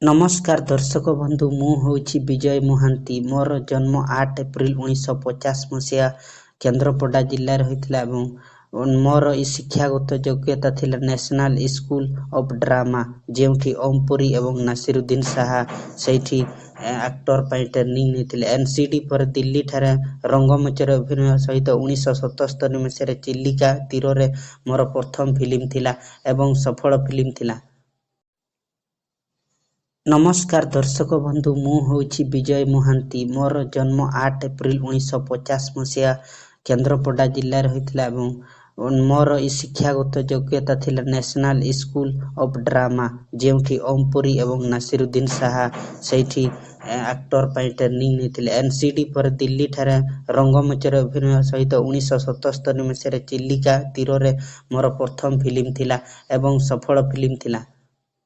नमस्कार दर्शक बंधु मु होछि विजय महांती। मोर जन्म 8 एप्रिल 1950 मसीहा केन्द्रापड़ा जिल्ला होइतिला एवं मोर शिक्षागत योग्यता थिला national school of drama जेउठी Om Puri एवं नासिरुद्दीन साहा सेठी एक्टर पई ट्रेनिंग नेतिले। एनसीडी पर दिल्ली ठारे रंगमंचर अभिनय सहित 1977 मसीहा चिल्लिका तीर मोर प्रथम फिल्म थिला एवं सफल फिल्म थिला। नमस्कार दर्शक बंधु मु होछि विजय महांती। मोर जन्म 8 एप्रिल 1950 मसीहा केन्द्रापड़ा जिल्ला होइतिला एवं मोर शिक्षागत योग्यता थिला national school of drama जेउठी Om Puri एवं नासिरुद्दीन साहा सेठी एक्टर पई ट्रेनिंग नेतिले। एनसीडी पर दिल्ली ठारे रंगमंचर अभिनय सहित 1977 मसीहा चिल्लिका तीर मोर प्रथम फिल्म थिला एवं सफल फिल्म थिला।